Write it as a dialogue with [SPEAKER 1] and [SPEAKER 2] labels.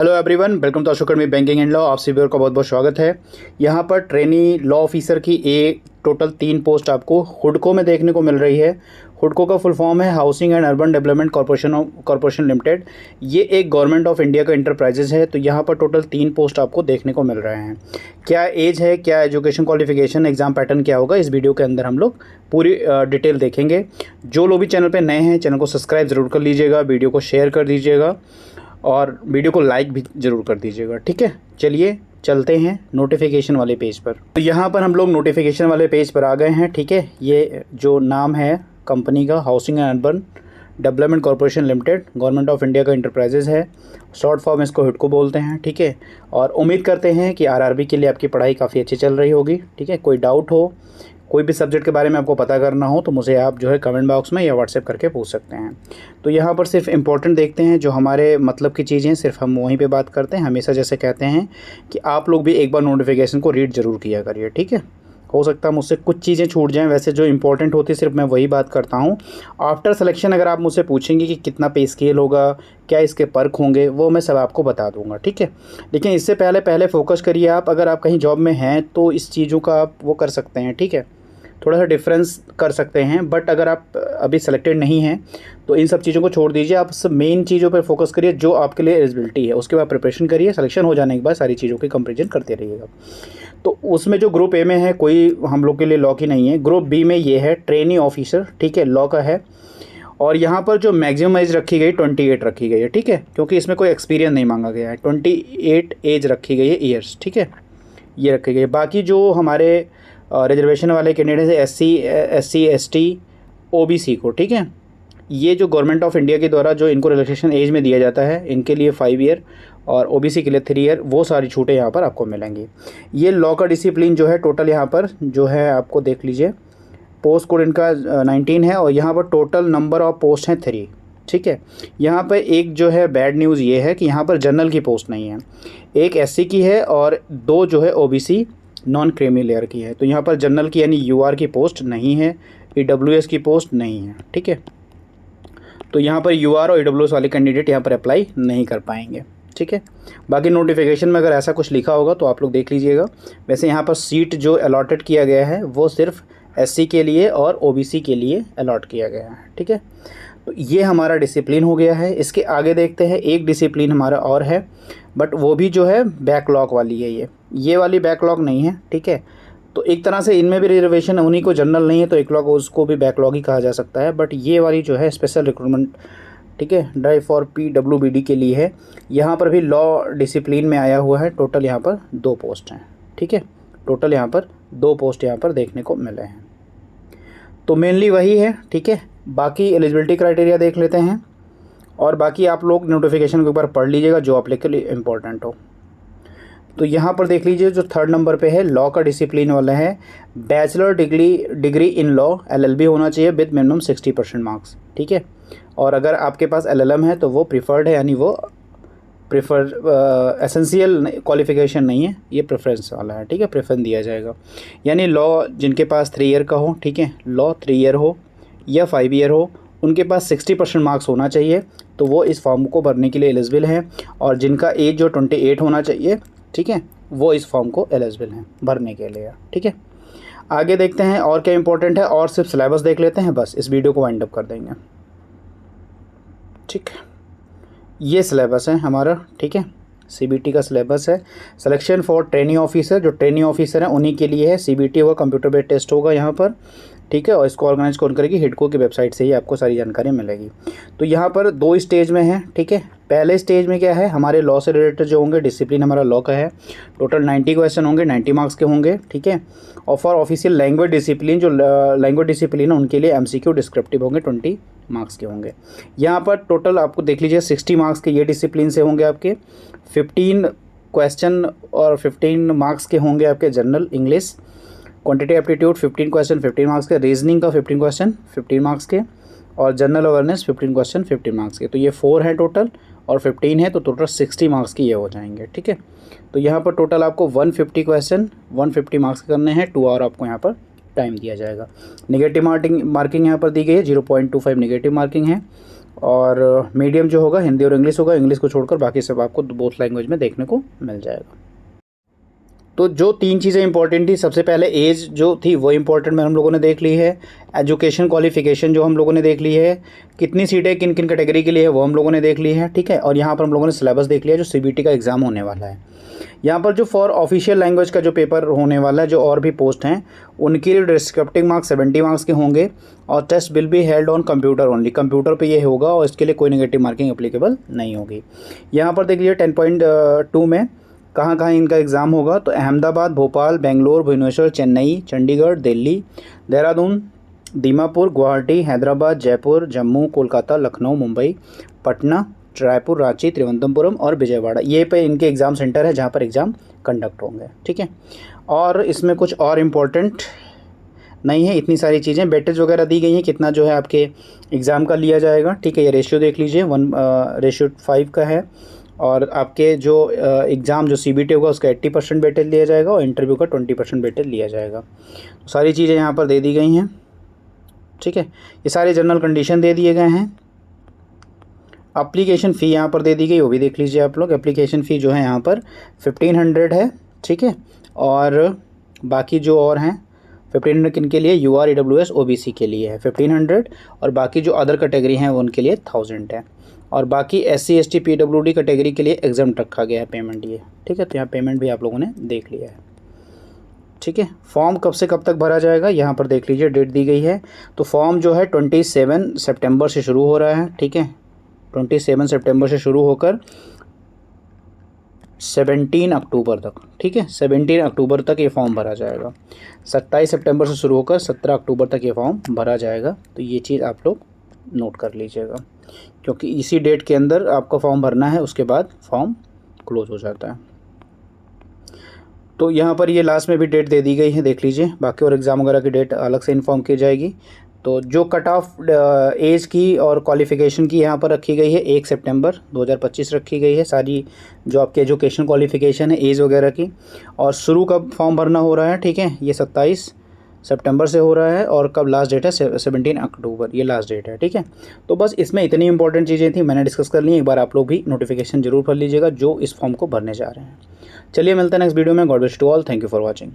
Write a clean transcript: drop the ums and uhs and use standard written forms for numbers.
[SPEAKER 1] Hello everyone, welcome to Ashok में banking and law. आप सभी का बहुत बहुत स्वागत है। यहाँ पर ट्रेनी लॉ ऑफिसर की टोटल 3 पोस्ट आपको हुडको में देखने को मिल रही है। हुडको का फुल फॉर्म है housing and urban development corporation limited. ये एक गवर्नमेंट ऑफ इंडिया का इंटरप्राइजेज है। तो यहाँ पर टोटल 3 पोस्ट आपको देखने को मिल रहे हैं। क्या एज है, क्या एजुकेशन क्वालिफिकेशन, एग्जाम पैटर्न क्या होगा, इस वीडियो के अंदर हम लोग पूरी डिटेल देखेंगे। जो लोग भी चैनल पर नए हैं, चैनल को सब्सक्राइब ज़रूर कर लीजिएगा, वीडियो को शेयर कर दीजिएगा और वीडियो को लाइक भी ज़रूर कर दीजिएगा। ठीक है, चलिए चलते हैं नोटिफिकेशन वाले पेज पर। तो यहाँ पर हम लोग नोटिफिकेशन वाले पेज पर आ गए हैं। ठीक है, ये जो नाम है कंपनी का housing and urban development corporation limited, government of India का इंटरप्राइजेज है। शॉर्ट फॉर्म इसको हिडको बोलते हैं। ठीक है, और उम्मीद करते हैं कि आरआरबी के लिए आपकी पढ़ाई काफ़ी अच्छी चल रही होगी। ठीक है, कोई डाउट हो, कोई भी सब्जेक्ट के बारे में आपको पता करना हो तो मुझे आप जो है कमेंट बॉक्स में या व्हाट्सएप करके पूछ सकते हैं। तो यहाँ पर सिर्फ इम्पोर्टेंट देखते हैं, जो हमारे मतलब की चीज़ें सिर्फ हम वहीं पे बात करते हैं। हमेशा जैसे कहते हैं कि आप लोग भी एक बार नोटिफिकेशन को रीड ज़रूर किया करिए। ठीक है, हो सकता है मुझसे कुछ चीज़ें छूट जाएं, वैसे जो इंपॉर्टेंट होती है सिर्फ मैं वही बात करता हूँ। आफ्टर सिलेक्शन अगर आप मुझसे पूछेंगे कि कितना पे स्केल होगा, क्या इसके पर्क होंगे, वो मैं सब आपको बता दूंगा। ठीक है, लेकिन इससे पहले फोकस करिए आप। अगर आप कहीं जॉब में हैं तो इस चीज़ों का आप वो कर सकते हैं। ठीक है, थोड़ा सा डिफरेंस कर सकते हैं, बट अगर आप अभी सेलेक्टेड नहीं हैं तो इन सब चीज़ों को छोड़ दीजिए। आप सब मेन चीज़ों पर फोकस करिए जो आपके लिए एलिजिबिलिटी है, उसके बाद प्रिपरेशन करिए। सिलेक्शन हो जाने के बाद सारी चीज़ों की कंपैरिजन करते रहिएगा। तो उसमें जो ग्रुप ए में है कोई हम लोग के लिए लॉ की नहीं है। ग्रुप बी में ये है ट्रेनी ऑफिसर। ठीक है, लॉ का है। और यहाँ पर जो मैक्सिमम एज रखी गई 28 रखी गई है। ठीक है, क्योंकि इसमें कोई एक्सपीरियंस नहीं मांगा गया है। 28 एज रखी गई है, ईयर्स। ठीक है, ये रखी गई है। बाकी जो हमारे रिजर्वेशन वाले कैंडिडेट है एससी एसटी ओबीसी को, ठीक है, ये जो गवर्नमेंट ऑफ इंडिया के द्वारा जो इनको रिलैक्सेशन एज में दिया जाता है, इनके लिए 5 ईयर और ओबीसी के लिए 3 ईयर, वो सारी छूटें यहाँ पर आपको मिलेंगी। ये लॉ का डिसिप्लिन जो है टोटल यहाँ पर जो है आपको देख लीजिए। पोस्ट कोड इनका 19 है और यहाँ पर टोटल नंबर ऑफ पोस्ट हैं 3। ठीक है, यहाँ पर एक जो है बैड न्यूज़ ये है कि यहाँ पर जनरल की पोस्ट नहीं है। एक एससी की है और 2 जो है ओबीसी नॉन क्रीमी लेयर की है। तो यहाँ पर जनरल की यानी यूआर की पोस्ट नहीं है, ईडब्ल्यूएस की पोस्ट नहीं है। ठीक है, तो यहाँ पर यूआर और ईडब्ल्यूएस वाले कैंडिडेट यहाँ पर अप्लाई नहीं कर पाएंगे। ठीक है, बाकी नोटिफिकेशन में अगर ऐसा कुछ लिखा होगा तो आप लोग देख लीजिएगा। वैसे यहाँ पर सीट जो अलॉटेड किया गया है वो सिर्फ एससी के लिए और ओबीसी के लिए अलॉट किया गया है। ठीक है, तो ये हमारा डिसिप्लिन हो गया है। इसके आगे देखते हैं, एक डिसिप्लिन हमारा और है, बट वो भी जो है बैकलॉग वाली है। ये वाली बैकलॉग नहीं है। ठीक है, तो एक तरह से इनमें भी रिजर्वेशन है, उन्हीं को जनरल नहीं है तो एक लॉग उसको भी बैकलॉग ही कहा जा सकता है। बट ये वाली जो है स्पेशल रिक्रूटमेंट, ठीक है, ड्राइव फॉर PWBD के लिए है। यहाँ पर भी लॉ डिसिप्लिन में आया हुआ है। टोटल यहाँ पर 2 पोस्ट हैं। ठीक है, टोटल यहाँ पर 2 पोस्ट यहाँ पर देखने को मिले हैं। तो मेनली वही है। ठीक है, बाकी एलिजिबिलिटी क्राइटेरिया देख लेते हैं और बाकी आप लोग नोटिफिकेशन के ऊपर पढ़ लीजिएगा जो आपके लिए इम्पोर्टेंट हो। तो यहाँ पर देख लीजिए, जो 3rd नंबर पे है लॉ का डिसिप्लिन वाला है, bachelor degree in law LLB होना चाहिए विद मिनिमम 60% मार्क्स। ठीक है, और अगर आपके पास LLM है तो वो प्रिफर्ड है, यानी वो एसेंशियल क्वालिफिकेशन नहीं है, ये प्रेफरेंस वाला है। ठीक है, प्रेफरेंस दिया जाएगा। यानी लॉ जिनके पास 3 ईयर का हो, ठीक है, लॉ 3 ईयर हो या 5 ईयर हो, उनके पास 60% मार्क्स होना चाहिए तो वो इस फॉर्म को भरने के लिए एलिजिबल हैं। और जिनका एज जो 28 होना चाहिए, ठीक है, वो इस फॉर्म को एलिजिबल हैं भरने के लिए। ठीक है, आगे देखते हैं और क्या इंपॉर्टेंट है, और सिर्फ सिलेबस देख लेते हैं, बस इस वीडियो को वाइंड अप कर देंगे। ठीक है, ये सिलेबस है हमारा। ठीक है, CBT का सिलेबस है। सिलेक्शन फॉर ट्रेनिंग ऑफिसर, जो ट्रेनिंग ऑफिसर हैं उन्हीं के लिए है। CBT होगा, कंप्यूटर बेस्ड टेस्ट होगा यहाँ पर। ठीक है, और इसको ऑर्गेनाइज कौन करेगी, हिडको की वेबसाइट से ही आपको सारी जानकारी मिलेगी। तो यहाँ पर 2 स्टेज में है। ठीक है, पहले स्टेज में क्या है, हमारे लॉ से रिलेटेड जो होंगे, डिसिप्लिन हमारा लॉ का है। टोटल 90 क्वेश्चन होंगे, 90 मार्क्स के होंगे। ठीक है, और फॉर ऑफिशियल लैंग्वेज डिसिप्लिन, जो लैंग्वेज डिसिप्लिन है उनके लिए MCQ डिस्क्रिप्टिव होंगे, 20 मार्क्स के होंगे। यहाँ पर टोटल आपको देख लीजिए 60 मार्क्स के ये डिसिप्लिन से होंगे आपके। 15 क्वेश्चन और 15 मार्क्स के होंगे आपके general English. Quantity aptitude 15 question 15 marks के। रीजनिंग का 15 क्वेश्चन 15 मार्क्स के। और जनरल अवेयरनेस 15 क्वेश्चन 15 मार्क्स के। तो ये 4 है टोटल और 15 है, तो टोटल 60 मार्क्स की ये हो जाएंगे। ठीक है, तो यहाँ पर टोटल आपको 150 क्वेश्चन 150 मार्क्स करने हैं। 2 आवर आपको यहाँ पर टाइम दिया जाएगा। नेगेटिव मार्किंग यहाँ पर दी गई है, 0.25 नेगेटिव मार्किंग है। और मीडियम जो होगा हिंदी और इंग्लिश होगा, इंग्लिश को छोड़कर बाकी सब आपको बोथ लैंग्वेज में देखने को मिल जाएगा। तो जो 3 चीज़ें इंपॉर्टेंट थी, सबसे पहले एज जो थी वो इंपॉर्टेंट में हम लोगों ने देख ली है, एजुकेशन क्वालिफिकेशन जो हम लोगों ने देख ली है, कितनी सीटें किन किन कैटेगरी के लिए है वो हम लोगों ने देख ली है, ठीक है। और यहाँ पर हम लोगों ने सिलेबस देख लिया जो CBT का एग्ज़ाम होने वाला है। यहाँ पर जो फॉर ऑफिशियल लैंग्वेज का जो पेपर होने वाला है, जो और भी पोस्ट हैं उनके लिए डिस्क्रिप्टिव मार्क्स 70 मार्क्स के होंगे और test will be held on computer only, computer पे ये होगा और इसके लिए कोई नेगेटिव मार्किंग एप्लीकेबल नहीं होगी। यहाँ पर देख लीजिए 10.2 में कहाँ कहाँ इनका एग्ज़ाम होगा, तो अहमदाबाद, भोपाल, बेंगलोर, भुवनेश्वर, चेन्नई, चंडीगढ़, दिल्ली, देहरादून, दीमापुर, गुवाहाटी, हैदराबाद, जयपुर, जम्मू, कोलकाता, लखनऊ, मुंबई, पटना, रायपुर, रांची, त्रिवेंद्रपुरम और विजयवाड़ा, ये पे इनके एग्ज़ाम सेंटर है जहाँ पर एग्ज़ाम कंडक्ट होंगे, ठीक है। और इसमें कुछ और इम्पोर्टेंट नहीं है, इतनी सारी चीज़ें वेटेज वगैरह दी गई हैं, कितना जो है आपके एग्ज़ाम का लिया जाएगा, ठीक है। ये रेशियो देख लीजिए 1:5 का है और आपके जो एग्ज़ाम जो CBT होगा उसका 80% वेटेज लिया जाएगा और इंटरव्यू का 20% वेटेज लिया जाएगा। तो सारी चीज़ें यहाँ पर दे दी गई हैं, ठीक है। ये सारे जनरल कंडीशन दे दिए गए हैं। एप्लीकेशन फ़ी यहाँ पर दे दी गई, वो भी देख लीजिए आप लोग। एप्लीकेशन फ़ी जो है यहाँ पर 1500 है, ठीक है। और बाकी जो और हैं 1500 किन के लिए, UR, EWS, OBC के लिए है 1500 और बाकी जो अदर कैटेगरी हैं वो उनके लिए 1000 है। और बाकी SC, ST, PWD कैटेगरी के लिए एग्जाम रखा गया है पेमेंट ये, ठीक है। तो यहाँ पेमेंट भी आप लोगों ने देख लिया है, ठीक है। फॉर्म कब से कब तक भरा जाएगा यहाँ पर देख लीजिए, डेट दी गई है। तो फॉर्म जो है 27 सितंबर से शुरू हो रहा है, ठीक है। 27 सितंबर से शुरू होकर 17 अक्टूबर तक, ठीक है। 17 अक्टूबर तक ये फॉर्म भरा जाएगा। 27 सितंबर से शुरू होकर 17 अक्टूबर तक ये फॉर्म भरा जाएगा। तो ये चीज़ आप लोग नोट कर लीजिएगा, क्योंकि इसी डेट के अंदर आपका फॉर्म भरना है, उसके बाद फॉर्म क्लोज हो जाता है। तो यहाँ पर ये लास्ट में भी डेट दे दी गई है, देख लीजिए। बाकी और एग्ज़ाम वगैरह की डेट अलग से इन्फॉर्म की जाएगी। तो जो कट ऑफ एज की और क्वालिफ़िकेशन की यहाँ पर रखी गई है 1 सितंबर 2025 रखी गई है, सारी जो आपकी एजुकेशन क्वालिफ़िकेशन है एज वगैरह की। और शुरू कब फॉर्म भरना हो रहा है, ठीक है, ये 27 सितंबर से हो रहा है और कब लास्ट डेट है 17 अक्टूबर, ये लास्ट डेट है, ठीक है। तो बस इसमें इतनी इंपॉर्टेंट चीज़ें थी, मैंने डिस्कस कर ली। एक बार आप लोग भी नोटिफिकेशन जरूर पढ़ लीजिएगा जो इस फॉर्म को भरने जा रहे हैं। चलिए मिलते हैं नेक्स्ट वीडियो में। God bless to all, thank you for watching.